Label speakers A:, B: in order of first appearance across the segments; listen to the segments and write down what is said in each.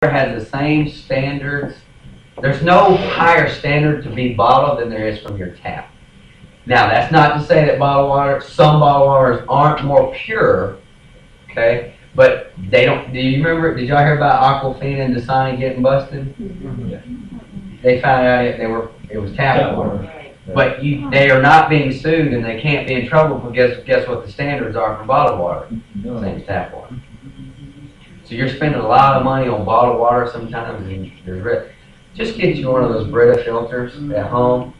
A: has the same standards. There's no higher standard to be bottled than there is from your tap. Now, that's not to say that some bottled waters aren't more pure, okay? But they don't, do you remember, did y'all hear about Aquafina and Dasani getting busted? They found out it was tap water. But they are not being sued and they can't be in trouble because guess what the standards are for bottled water? Same as tap water. So you're spending a lot of money on bottled water sometimes, and just get you one of those Brita filters at home.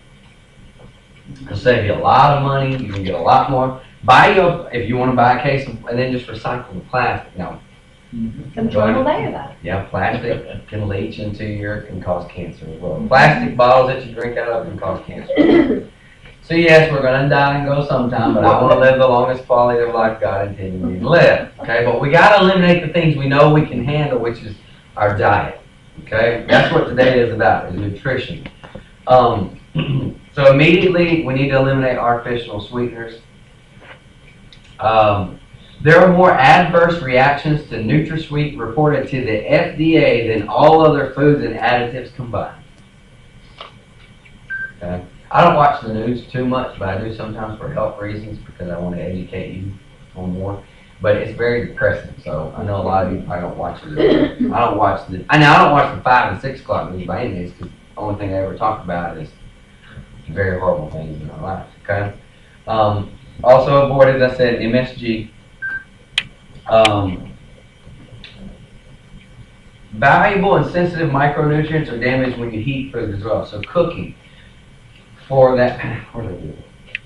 A: It'll save you a lot of money. You can get a lot more. If you want to buy a case and then just recycle the plastic. Now,
B: Some trouble there, though.
A: yeah, plastic can leach into can cause cancer as well. Plastic bottles that you drink out of can cause cancer. So yes, we're going to die and go sometime, but I want to live the longest quality of life God intended me to live. Okay, but we got to eliminate the things we know we can handle, which is our diet. Okay, that's what today is about, is nutrition. So immediately we need to eliminate artificial sweeteners. There are more adverse reactions to NutraSweet reported to the FDA than all other foods and additives combined. Okay. I don't watch the news too much, but I do sometimes for health reasons because I want to educate you on more. But it's very depressing, so I know a lot of you probably don't watch it. I don't watch the 5 and 6 o'clock news by any means because the only thing I ever talk about is very horrible things in our life. Okay. Also avoid, as I said, MSG. Valuable and sensitive micronutrients are damaged when you heat food as well. So cooking. For that,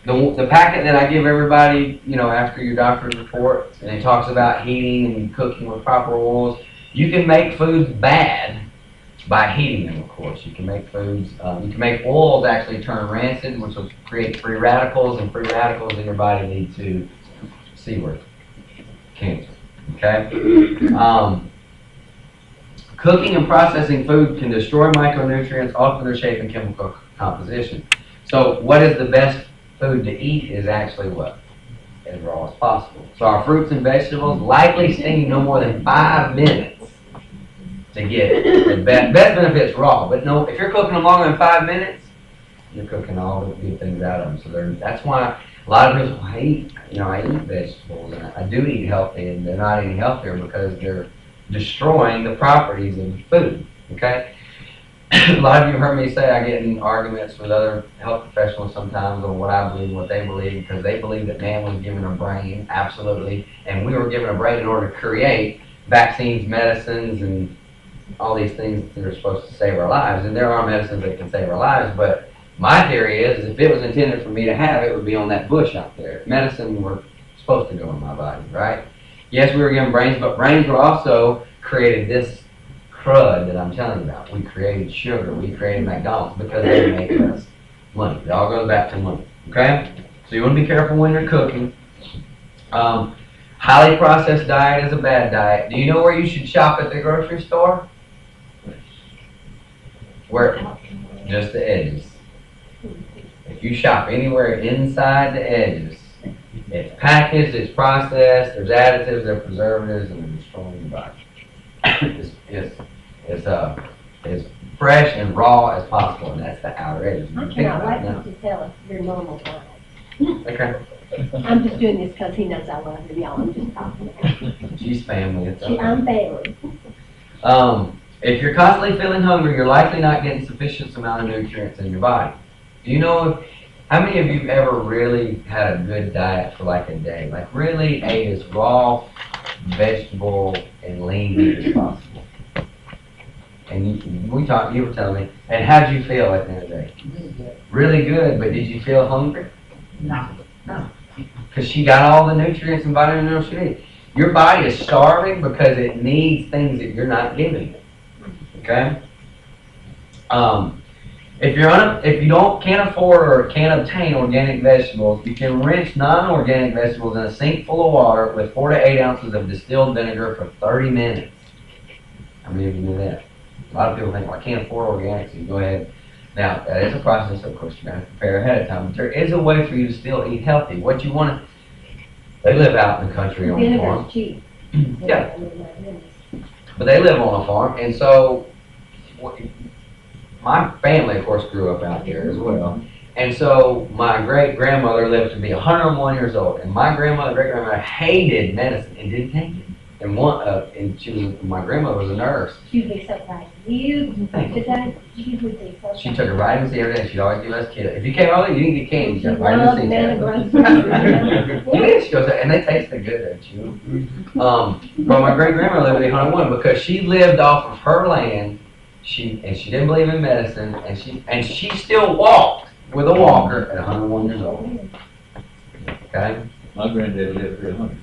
A: the packet that I give everybody, after your doctor's report, and it talks about heating and cooking with proper oils. You can make foods bad by heating them, of course. You can make foods, you can make oils actually turn rancid, which will create free radicals, and free radicals in your body lead to cancer. Okay? Cooking and processing food can destroy micronutrients, alter their shape and chemical composition. So what is the best food to eat is actually what? As raw as possible. So our fruits and vegetables likely steam no more than 5 minutes to get the best benefits raw. But no, if you're cooking them longer than 5 minutes, you're cooking all the good things out of them. So that's why a lot of people, I eat vegetables and I do eat healthy, and they're not eating healthier because they're destroying the properties of the food. Okay? A lot of you have heard me say I get in arguments with other health professionals sometimes on what I believe and what they believe, because they believe that man was given a brain, absolutely, and we were given a brain in order to create vaccines, medicines, and all these things that are supposed to save our lives. And there are medicines that can save our lives, but my theory is if it was intended for me to have, it would be on that bush out there. Medicine were supposed to go in my body, right? Yes, we were given brains, but brains were also created this crud that I'm telling you about. We created sugar. We created McDonald's because they make us money. It all goes back to money. Okay? So you want to be careful when you're cooking. Highly processed diet is a bad diet. Do you know where you should shop at the grocery store? Where? Just the edges. If you shop anywhere inside the edges, it's packaged, it's processed, there's additives, there's preservatives, and they're destroying your body. As fresh and raw as possible, and that's the outer edges.
B: I cannot wait to tell us your normal diet.
A: Okay.
B: I'm just doing this because he knows I love him, y'all. I'm just talking.
A: She's family.
B: I'm family.
A: If you're constantly feeling hungry, you're likely not getting sufficient amount of nutrients in your body. Do you know how many of you ever really had a good diet for like a day? Like really ate as raw, vegetable, and lean meat as possible? And you were telling me, and how'd you feel at the end of the day? Really good, but did you feel hungry?
C: No.
A: Because she got all the nutrients and vitamin minerals she needs. Your body is starving because it needs things that you're not giving it. Okay? If you can't afford or can't obtain organic vegetables, you can rinse non-organic vegetables in a sink full of water with 4 to 8 ounces of distilled vinegar for 30 minutes. How many of you knew that? A lot of people think, well, I can't afford organic, so you go ahead. Now, that is a process, of course, you got to prepare ahead of time. But there is a way for you to still eat healthy. What you want to, they live out in the country on the farm.
B: Vinegar's cheap.
A: Yeah. but they live on a farm, and so my family, of course, grew up out there as well. And so my great grandmother lived to be 101 years old, and my grandmother, great grandmother, hated medicine and didn't take it. And my grandmother was a nurse.
B: She would be so proud of you today. She would be so proud.
A: She took her vitamin C every day. She'd always give us kids. If you came early, you didn't get candy. You got
B: She
A: vitamin
B: loved
A: C.
B: men
A: You did. She goes, and they tasted good at you. But my great grandmother lived to be 101 because she lived off of her land. She didn't believe in medicine, and she still walked with a walker at 101 years old. Okay.
C: My granddad lived 300.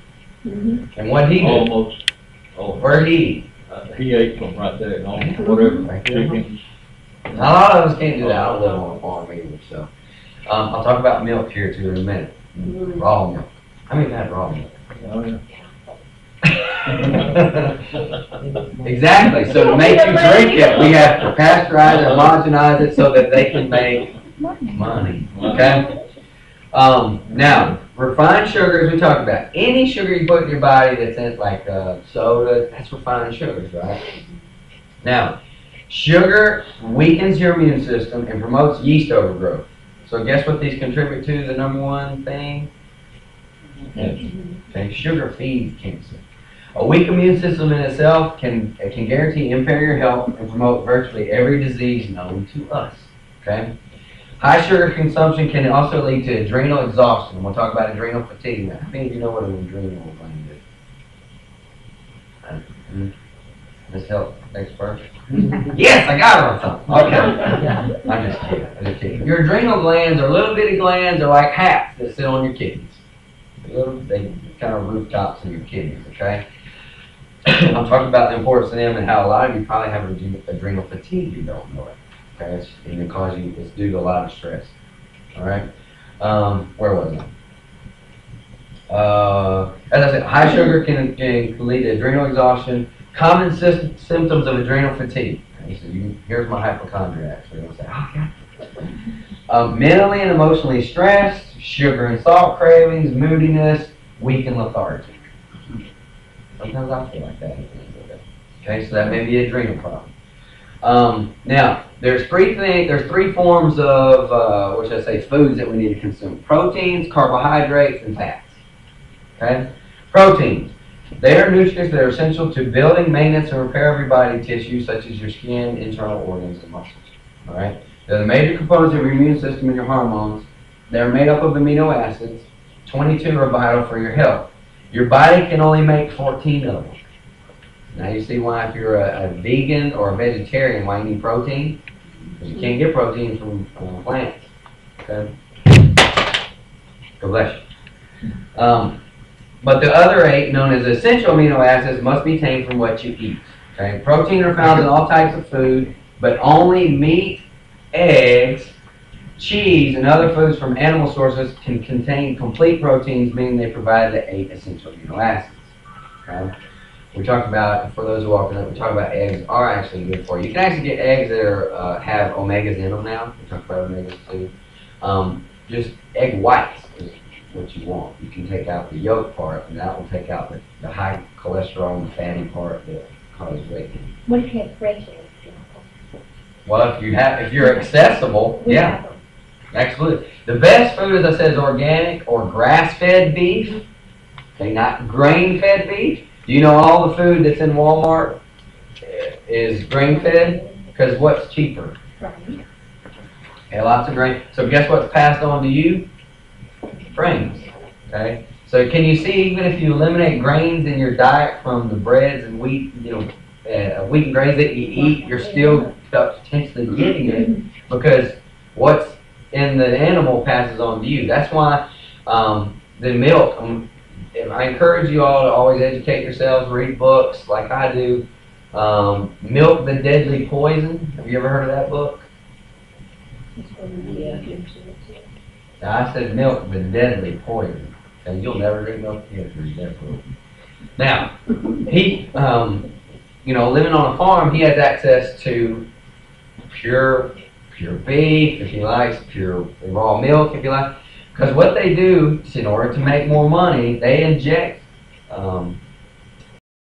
A: And what he do?
C: Almost.
A: Where'd he eat?
C: He ate from right there at home, whatever, chicken.
A: A lot of us can't do that. I don't live on a farm either, so. I'll talk about milk here too in a minute. Raw milk. How many have had raw milk?
C: Oh, yeah.
A: Exactly. So to make you drink it, we have to pasteurize and homogenize it so that they can make money. Okay? Now, refined sugars we talked about. Any sugar you put in your body that's in like soda, that's refined sugars, right? Now, sugar weakens your immune system and promotes yeast overgrowth. So guess what these contribute to? The number one thing? Okay, sugar feeds cancer. A weak immune system in itself can guarantee impair your health and promote virtually every disease known to us. Okay? High sugar consumption can also lead to adrenal exhaustion. We'll talk about adrenal fatigue now. How many of you know what an adrenal gland is? This health expert? Yes, I got it on something. Okay. I'm just kidding. Your adrenal glands are little bitty glands. They're like hats that sit on your kidneys. They kind of rooftops in your kidneys, okay? I'm talking about the importance of them and how a lot of you probably have adrenal fatigue. You don't know it, okay? It's due to a lot of stress. All right. Where was I? As I said, high sugar can lead to adrenal exhaustion. Common symptoms of adrenal fatigue. Okay, so here's my hypochondriac. So you're gonna say, okay. Mentally and emotionally stressed, sugar and salt cravings, moodiness, weak and lethargic. Sometimes I feel like that. Okay, so that may be an adrenal problem. Now, there's three forms of, what should I say, foods that we need to consume. Proteins, carbohydrates, and fats. Okay? Proteins. They are nutrients that are essential to building, maintenance, and repair every body tissue, such as your skin, internal organs, and muscles. All right? They're the major components of your immune system and your hormones. They're made up of amino acids. 22 are vital for your health. Your body can only make 14 of them. Now you see why if you're a vegan or a vegetarian, why you need protein? Because you can't get protein from plants. Okay? God bless you. But the other 8, known as essential amino acids, must be obtained from what you eat. Okay? Protein are found in all types of food, but only meat, eggs, cheese, and other foods from animal sources can contain complete proteins, meaning they provide the 8 essential amino acids. Okay? We talked about, for those who walk in, we talked about eggs are actually good for you. You can actually get eggs that are, have omegas in them now. We talked about omegas too. Just egg whites is what you want. You can take out the yolk part, and that will take out the high cholesterol and fatty part that causes weight gain.
B: What if you have fresh eggs?
A: Well, if you're accessible, yeah. Absolutely. The best food, as I said, is organic or grass-fed beef. Okay, not grain-fed beef. Do you know all the food that's in Walmart is grain-fed? Because what's cheaper?
B: Right.
A: Okay, lots of grain. So guess what's passed on to you? Grains. Okay. So can you see, even if you eliminate grains in your diet from the breads and wheat, wheat and grains that you eat, you're still potentially getting it because what's in the animal passes on to you. That's why the milk, I encourage you all to always educate yourselves, read books like I do. Milk the Deadly Poison. Have you ever heard of that book?
B: Yeah.
A: Now, I said milk the deadly poison. And you'll never drink milk again for your death row. Now, he, living on a farm, he has access to pure beef, if he likes, pure raw milk, if you like. Because what they do is, in order to make more money, they inject